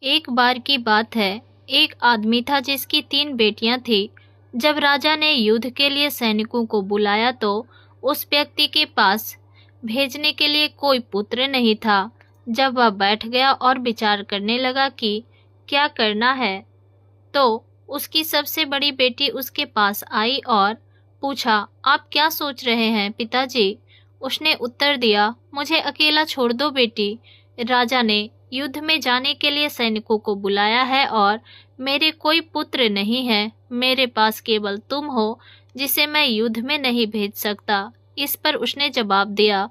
एक बार की बात है। एक आदमी था जिसकी 3 बेटियां थी। जब राजा ने युद्ध के लिए सैनिकों को बुलाया तो उस व्यक्ति के पास भेजने के लिए कोई पुत्र नहीं था। जब वह बैठ गया और विचार करने लगा कि क्या करना है, तो उसकी सबसे बड़ी बेटी उसके पास आई और पूछा, आप क्या सोच रहे हैं पिताजी? उसने उत्तर दिया, मुझे अकेला छोड़ दो बेटी। राजा ने युद्ध में जाने के लिए सैनिकों को बुलाया है और मेरे कोई पुत्र नहीं है। मेरे पास केवल तुम हो जिसे मैं युद्ध में नहीं भेज सकता। इस पर उसने जवाब दिया,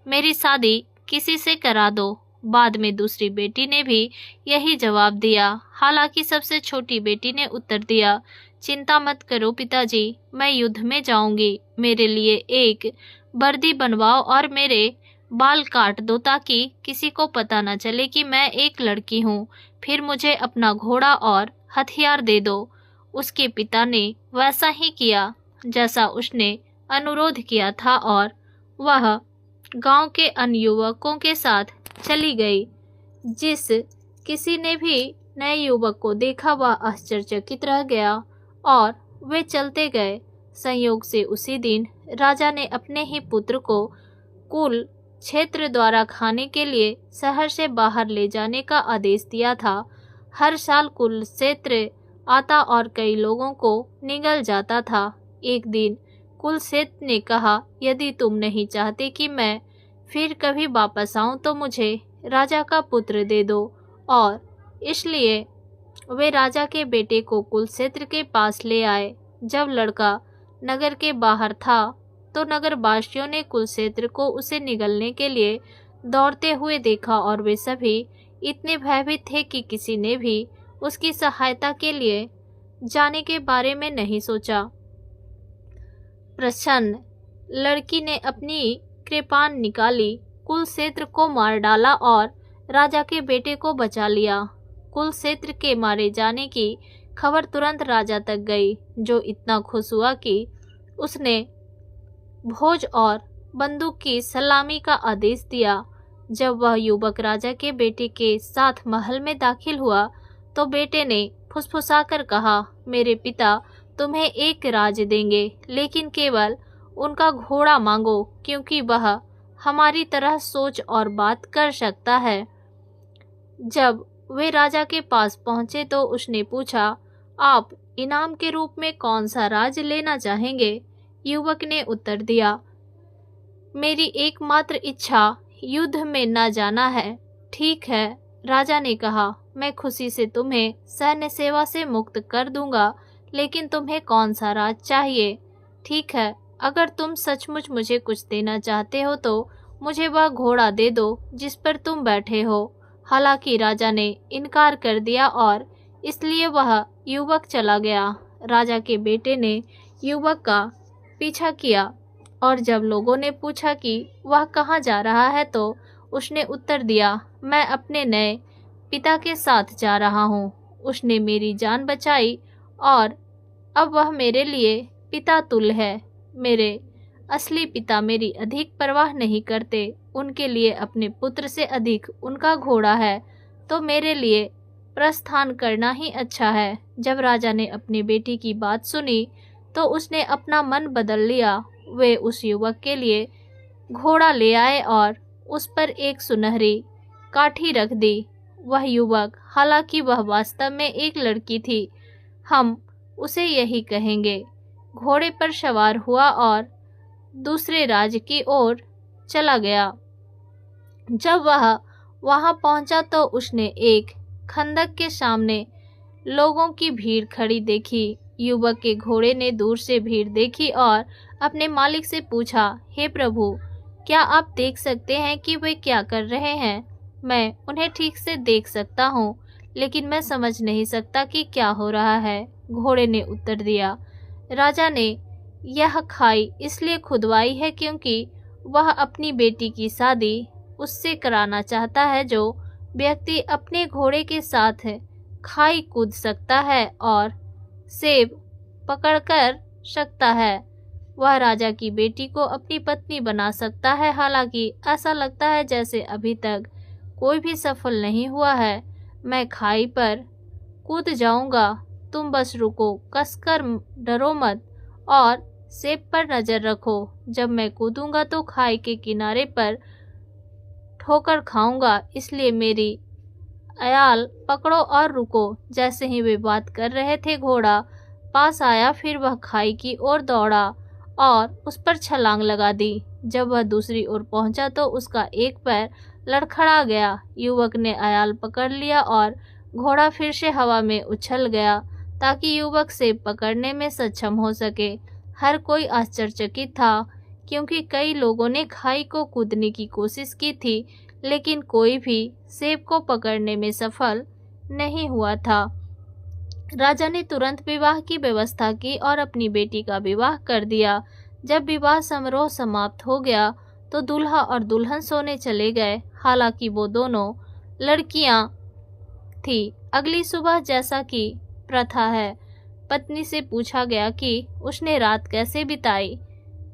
मेरी शादी किसी से करा दो। बाद में दूसरी बेटी ने भी यही जवाब दिया। हालांकि सबसे छोटी बेटी ने उत्तर दिया, चिंता मत करो पिताजी, मैं युद्ध में जाऊंगी। मेरे लिए एक वर्दी बनवाओ और मेरे बाल काट दो ताकि किसी को पता न चले कि मैं एक लड़की हूँ। फिर मुझे अपना घोड़ा और हथियार दे दो। उसके पिता ने वैसा ही किया जैसा उसने अनुरोध किया था और वह गांव के अन्य युवकों के साथ चली गई। जिस किसी ने भी नए युवक को देखा वह आश्चर्यचकित रह गया और वे चलते गए। संयोग से उसी दिन राजा ने अपने ही पुत्र को कुल क्षेत्र द्वारा खाने के लिए शहर से बाहर ले जाने का आदेश दिया था। हर साल कुल क्षेत्र आता और कई लोगों को निगल जाता था। एक दिन कुलशेत्र ने कहा, यदि तुम नहीं चाहते कि मैं फिर कभी वापस आऊं तो मुझे राजा का पुत्र दे दो। और इसलिए वे राजा के बेटे को कुलशेत्र के पास ले आए। जब लड़का नगर के बाहर था तो नगरवासियों ने कुलशेत्र को उसे निगलने के लिए दौड़ते हुए देखा और वे सभी इतने भयभीत थे कि किसी ने भी उसकी सहायता के लिए जाने के बारे में नहीं सोचा। प्रसन्न लड़की ने अपनी कृपाण निकाली, कुलशेत्र को मार डाला और राजा के बेटे को बचा लिया। कुलशेत्र के मारे जाने की खबर तुरंत राजा तक गई, जो इतना खुश हुआ कि उसने भोज और बंदूक की सलामी का आदेश दिया। जब वह युवक राजा के बेटे के साथ महल में दाखिल हुआ तो बेटे ने फुसफुसाकर कहा, मेरे पिता तुम्हें एक राज देंगे, लेकिन केवल उनका घोड़ा मांगो, क्योंकि वह हमारी तरह सोच और बात कर सकता है। जब वे राजा के पास पहुंचे तो उसने पूछा, आप इनाम के रूप में कौन सा राज लेना चाहेंगे? युवक ने उत्तर दिया, मेरी एकमात्र इच्छा युद्ध में न जाना है। ठीक है, राजा ने कहा, मैं खुशी से तुम्हें सैन्य सेवा से मुक्त कर दूंगा, लेकिन तुम्हें कौन सा राज चाहिए? ठीक है, अगर तुम सचमुच मुझे कुछ देना चाहते हो तो मुझे वह घोड़ा दे दो जिस पर तुम बैठे हो। हालांकि राजा ने इनकार कर दिया और इसलिए वह युवक चला गया। राजा के बेटे ने युवक का पीछा किया और जब लोगों ने पूछा कि वह कहाँ जा रहा है तो उसने उत्तर दिया, मैं अपने नए पिता के साथ जा रहा हूँ। उसने मेरी जान बचाई और अब वह मेरे लिए पिता तुल्य है। मेरे असली पिता मेरी अधिक परवाह नहीं करते, उनके लिए अपने पुत्र से अधिक उनका घोड़ा है, तो मेरे लिए प्रस्थान करना ही अच्छा है। जब राजा ने अपनी बेटी की बात सुनी तो उसने अपना मन बदल लिया। वे उस युवक के लिए घोड़ा ले आए और उस पर एक सुनहरी काठी रख दी। वह युवक, हालांकि वह वास्तव में एक लड़की थी, हम उसे यही कहेंगे, घोड़े पर सवार हुआ और दूसरे राज्य की ओर चला गया। जब वह वहां पहुंचा तो उसने एक खंदक के सामने लोगों की भीड़ खड़ी देखी। युवक के घोड़े ने दूर से भीड़ देखी और अपने मालिक से पूछा, हे प्रभु, क्या आप देख सकते हैं कि वे क्या कर रहे हैं? मैं उन्हें ठीक से देख सकता हूँ, लेकिन मैं समझ नहीं सकता कि क्या हो रहा है। घोड़े ने उत्तर दिया, राजा ने यह खाई इसलिए खुदवाई है क्योंकि वह अपनी बेटी की शादी उससे कराना चाहता है जो व्यक्ति अपने घोड़े के साथ खाई कूद सकता है और सेब पकड़कर सकता है। वह राजा की बेटी को अपनी पत्नी बना सकता है। हालांकि ऐसा लगता है जैसे अभी तक कोई भी सफल नहीं हुआ है। मैं खाई पर कूद जाऊंगा, तुम बस रुको, कसकर डरो मत और सेब पर नजर रखो। जब मैं कूदूंगा तो खाई के किनारे पर ठोकर खाऊंगा, इसलिए मेरी अयाल पकड़ो और रुको। जैसे ही वे बात कर रहे थे, घोड़ा पास आया, फिर वह खाई की ओर दौड़ा और उस पर छलांग लगा दी। जब वह दूसरी ओर पहुंचा तो उसका एक पैर लड़खड़ा गया। युवक ने अयाल पकड़ लिया और घोड़ा फिर से हवा में उछल गया ताकि युवक सेब पकड़ने में सक्षम हो सके। हर कोई आश्चर्यचकित था क्योंकि कई लोगों ने खाई को कूदने की कोशिश की थी, लेकिन कोई भी सेब को पकड़ने में सफल नहीं हुआ था। राजा ने तुरंत विवाह की व्यवस्था की और अपनी बेटी का विवाह कर दिया। जब विवाह समारोह समाप्त हो गया तो दूल्हा और दुल्हन सोने चले गए। हालांकि वो दोनों लड़कियां थी। अगली सुबह, जैसा कि प्रथा है, पत्नी से पूछा गया कि उसने रात कैसे बिताई।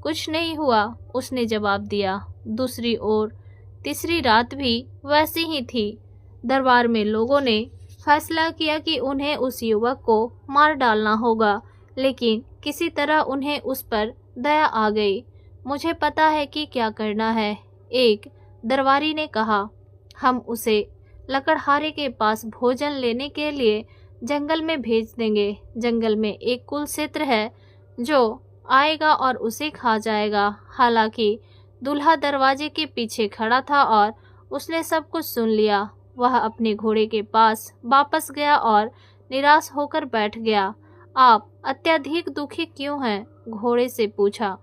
कुछ नहीं हुआ, उसने जवाब दिया। दूसरी ओर तीसरी रात भी वैसी ही थी। दरबार में लोगों ने फैसला किया कि उन्हें उस युवक को मार डालना होगा, लेकिन किसी तरह उन्हें उस पर दया आ गई। मुझे पता है कि क्या करना है, एक दरबारी ने कहा। हम उसे लकड़हारे के पास भोजन लेने के लिए जंगल में भेज देंगे। जंगल में एक कुलक्षेत्र है जो आएगा और उसे खा जाएगा। हालांकि दूल्हा दरवाजे के पीछे खड़ा था और उसने सब कुछ सुन लिया। वह अपने घोड़े के पास वापस गया और निराश होकर बैठ गया। आप अत्यधिक दुखी क्यों हैं? घोड़े से पूछा।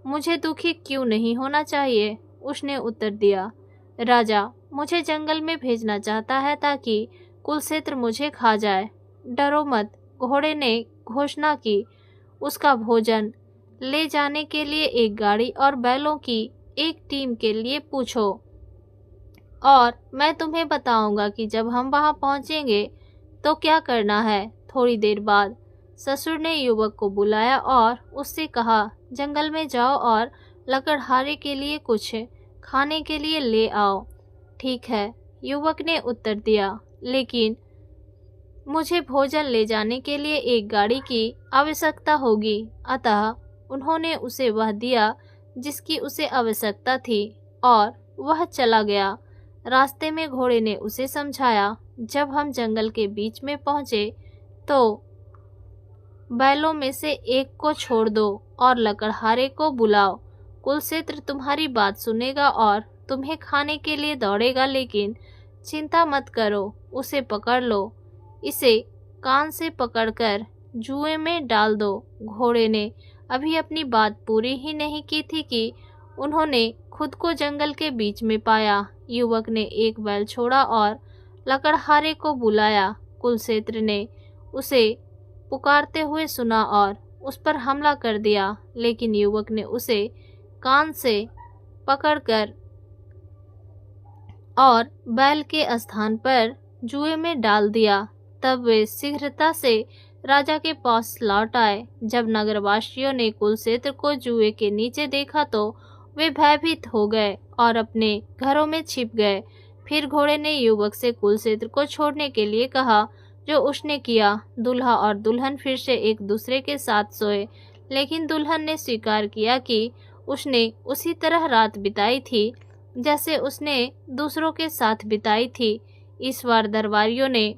मुझे दुखी क्यों नहीं होना चाहिए, उसने उत्तर दिया। राजा मुझे जंगल में भेजना चाहता है ताकि कुलक्षेत्र मुझे खा जाए। डरो मत, घोड़े ने घोषणा की। उसका भोजन ले जाने के लिए एक गाड़ी और बैलों की एक टीम के लिए पूछो और मैं तुम्हें बताऊंगा कि जब हम वहां पहुंचेंगे तो क्या करना है। थोड़ी देर बाद ससुर ने युवक को बुलाया और उससे कहा, जंगल में जाओ और लकड़हारे के लिए कुछ खाने के लिए ले आओ। ठीक है, युवक ने उत्तर दिया, लेकिन मुझे भोजन ले जाने के लिए एक गाड़ी की आवश्यकता होगी। अतः उन्होंने उसे वह दिया जिसकी उसे आवश्यकता थी और वह चला गया। रास्ते में घोड़े ने उसे समझाया, जब हम जंगल के बीच में पहुंचे तो बैलों में से एक को छोड़ दो और लकड़हारे को बुलाओ। कुलक्षेत्र तुम्हारी बात सुनेगा और तुम्हें खाने के लिए दौड़ेगा, लेकिन चिंता मत करो, उसे पकड़ लो। इसे कान से पकड़कर जुए में डाल दो। घोड़े ने अभी अपनी बात पूरी ही नहीं की थी कि उन्होंने खुद को जंगल के बीच में पाया। युवक ने एक बैल छोड़ा और लकड़हारे को बुलाया। कुलक्षेत्र ने उसे पुकारते हुए सुना और उस पर हमला कर दिया, लेकिन युवक ने उसे कान से पकड़कर और बैल के स्थान पर जुए में डाल दिया। तब वे शीघ्रता से राजा के पास लौट आए। जब नगरवासियों ने कुलक्षेत्र को जुए के नीचे देखा तो वे भयभीत हो गए और अपने घरों में छिप गए। फिर घोड़े ने युवक से कुलक्षेत्र को छोड़ने के लिए कहा, जो उसने किया। दूल्हा और दुल्हन फिर से एक दूसरे के साथ सोए, लेकिन दुल्हन ने स्वीकार किया कि उसने उसी तरह रात बिताई थी जैसे उसने दूसरों के साथ बिताई थी। इस बार दरबारियों ने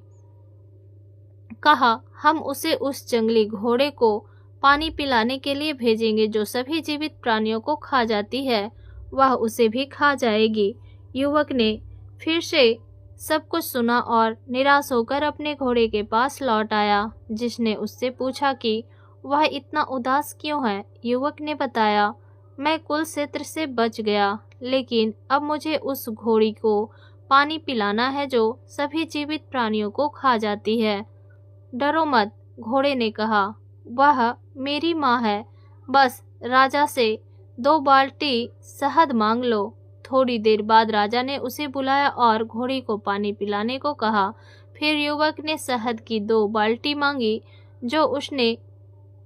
कहा, हम उसे उस जंगली घोड़े को पानी पिलाने के लिए भेजेंगे जो सभी जीवित प्राणियों को खा जाती है, वह उसे भी खा जाएगी। युवक ने फिर से सब कुछ सुना और निराश होकर अपने घोड़े के पास लौट आया, जिसने उससे पूछा कि वह इतना उदास क्यों है। युवक ने बताया, मैं कुलक्षेत्र से बच गया, लेकिन अब मुझे उस घोड़ी को पानी पिलाना है जो सभी जीवित प्राणियों को खा जाती है। डरो मत, घोड़े ने कहा, वह मेरी माँ है। बस राजा से 2 बाल्टी शहद मांग लो। थोड़ी देर बाद राजा ने उसे बुलाया और घोड़ी को पानी पिलाने को कहा। फिर युवक ने शहद की 2 बाल्टी मांगी, जो उसने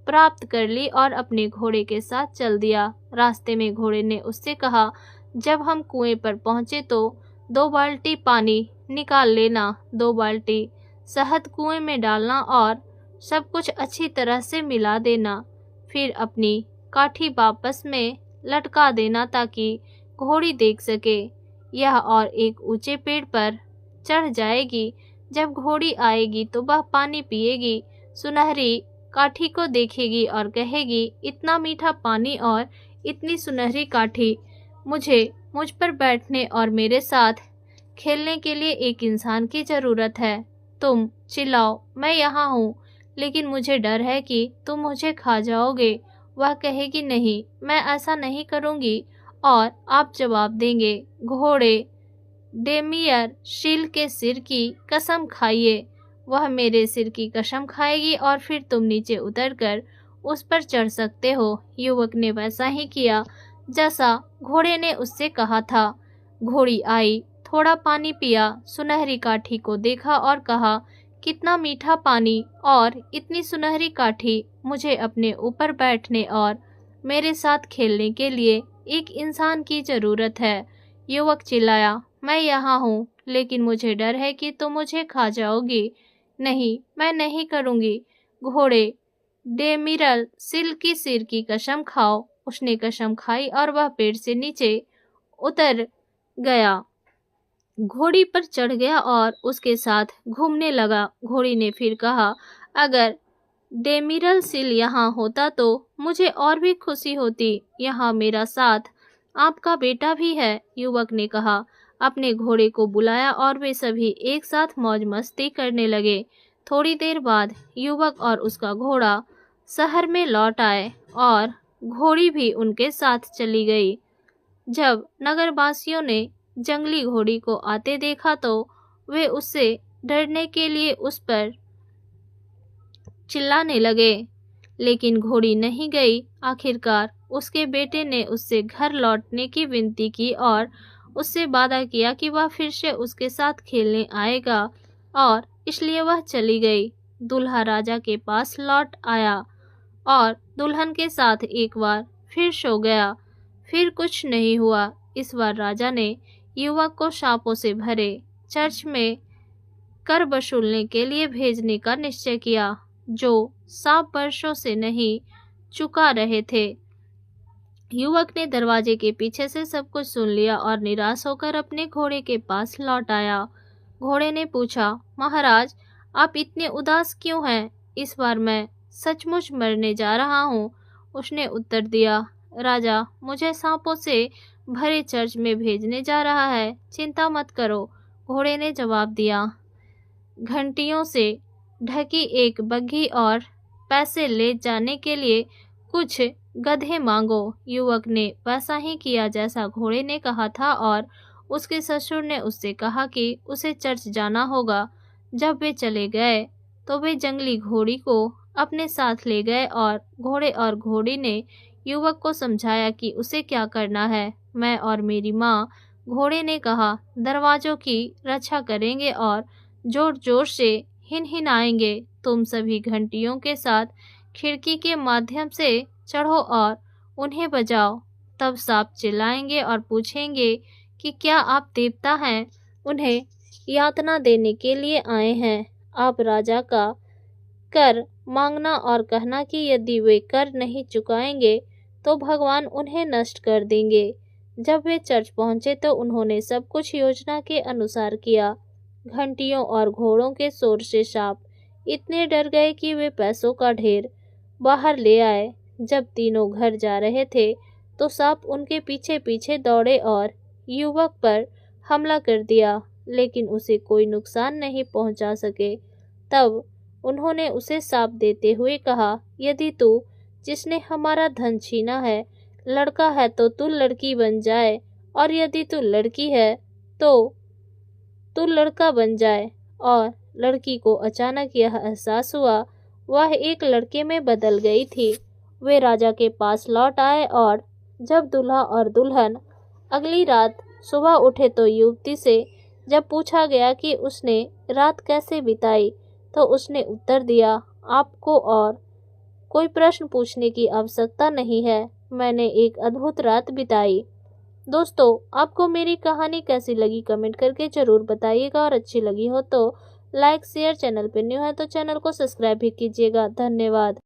प्राप्त कर ली और अपने घोड़े के साथ चल दिया। रास्ते में घोड़े ने उससे कहा, जब हम कुएं पर पहुंचे तो 2 बाल्टी पानी निकाल लेना। 2 बाल्टी शहद कुएं में डालना और सब कुछ अच्छी तरह से मिला देना। फिर अपनी काठी वापस में लटका देना ताकि घोड़ी देख सके। यह और एक ऊंचे पेड़ पर चढ़ जाएगी। जब घोड़ी आएगी तो वह पानी पिएगी, सुनहरी काठी को देखेगी और कहेगी, इतना मीठा पानी और इतनी सुनहरी काठी, मुझ पर बैठने और मेरे साथ खेलने के लिए एक इंसान की ज़रूरत है। तुम चिल्लाओ, मैं यहाँ हूँ, लेकिन मुझे डर है कि तुम मुझे खा जाओगे। वह कहेगी, नहीं, मैं ऐसा नहीं करूँगी। और आप जवाब देंगे, घोड़े डेमियर शील के सिर की कसम खाइए। वह मेरे सिर की कसम खाएगी और फिर तुम नीचे उतरकर उस पर चढ़ सकते हो। युवक ने वैसा ही किया जैसा घोड़े ने उससे कहा था। घोड़ी आई, थोड़ा पानी पिया, सुनहरी काठी को देखा और कहा, कितना मीठा पानी और इतनी सुनहरी काठी, मुझे अपने ऊपर बैठने और मेरे साथ खेलने के लिए एक इंसान की ज़रूरत है। युवक चिल्लाया, मैं यहाँ हूँ, लेकिन मुझे डर है कि तुम मुझे खा जाओगी। नहीं, मैं नहीं करूँगी। घोड़े डेमिरल सिल की सिर की कसम खाओ। उसने कसम खाई और वह पेड़ से नीचे उतर गया, घोड़ी पर चढ़ गया और उसके साथ घूमने लगा। घोड़ी ने फिर कहा, अगर डेमिरल सिल यहाँ होता तो मुझे और भी खुशी होती। यहाँ मेरा साथ आपका बेटा भी है। युवक ने कहा, अपने घोड़े को बुलाया और वे सभी एक साथ मौज मस्ती करने लगे। थोड़ी देर बाद युवक और उसका घोड़ा शहर में लौट आए और घोड़ी भी उनके साथ चली गई। जब नगरवासियों ने जंगली घोड़ी को आते देखा तो वे उससे डरने के लिए उस पर चिल्लाने लगे, लेकिन घोड़ी नहीं गई। आखिरकार उसके बेटे ने उससे घर लौटने की विनती की और उससे वादा किया कि वह फिर से उसके साथ खेलने आएगा, और इसलिए वह चली गई। दूल्हा राजा के पास लौट आया और दुल्हन के साथ एक बार फिर सो गया। फिर कुछ नहीं हुआ। इस बार राजा ने युवक को शापों से भरे चर्च में कर वसूलने के लिए भेजने का निश्चय किया, जो 7 वर्षों से नहीं चुका रहे थे। युवक ने दरवाजे के पीछे से सब कुछ सुन लिया और निराश होकर अपने घोड़े के पास लौट आया। घोड़े ने पूछा, महाराज, आप इतने उदास क्यों हैं? इस बार मैं सचमुच मरने जा रहा हूँ। उसने उत्तर दिया, राजा मुझे सांपों से भरे चर्च में भेजने जा रहा है, चिंता मत करो। घोड़े ने जवाब दिया, घंटियों से ढकी एक बग्घी और पैसे ले जाने के लिए कुछ गधे मांगो। युवक ने वैसा ही किया जैसा घोड़े ने कहा था और उसके ससुर ने उससे कहा कि उसे चर्च जाना होगा। जब वे चले गए तो वे जंगली घोड़ी को अपने साथ ले गए और घोड़े और घोड़ी ने युवक को समझाया कि उसे क्या करना है। मैं और मेरी माँ, घोड़े ने कहा, दरवाजों की रक्षा करेंगे और जोर जोर से हिनहिनाएंगे। तुम सभी घंटियों के साथ खिड़की के माध्यम से चढ़ो और उन्हें बजाओ। तब सांप चिल्लाएंगे और पूछेंगे कि क्या आप देवता हैं? उन्हें यातना देने के लिए आए हैं। आप राजा का कर मांगना और कहना कि यदि वे कर नहीं चुकाएंगे तो भगवान उन्हें नष्ट कर देंगे। जब वे चर्च पहुंचे तो उन्होंने सब कुछ योजना के अनुसार किया। घंटियों और घोड़ों के शोर से सांप इतने डर गए कि वे पैसों का ढेर बाहर ले आए। जब तीनों घर जा रहे थे तो सांप उनके पीछे पीछे दौड़े और युवक पर हमला कर दिया, लेकिन उसे कोई नुकसान नहीं पहुंचा सके। तब उन्होंने उसे शाप देते हुए कहा, यदि तू, जिसने हमारा धन छीना है, लड़का है तो तू लड़की बन जाए, और यदि तू लड़की है तो तू लड़का बन जाए। और लड़की को अचानक यह एहसास हुआ, वह एक लड़के में बदल गई थी। वे राजा के पास लौट आए और जब दूल्हा और दुल्हन अगली रात सुबह उठे तो युवती से जब पूछा गया कि उसने रात कैसे बिताई तो उसने उत्तर दिया, आपको और कोई प्रश्न पूछने की आवश्यकता नहीं है, मैंने एक अद्भुत रात बिताई। दोस्तों, आपको मेरी कहानी कैसी लगी कमेंट करके ज़रूर बताइएगा, और अच्छी लगी हो तो लाइक शेयर, चैनल पर न्यू है तो चैनल को सब्सक्राइब भी कीजिएगा। धन्यवाद।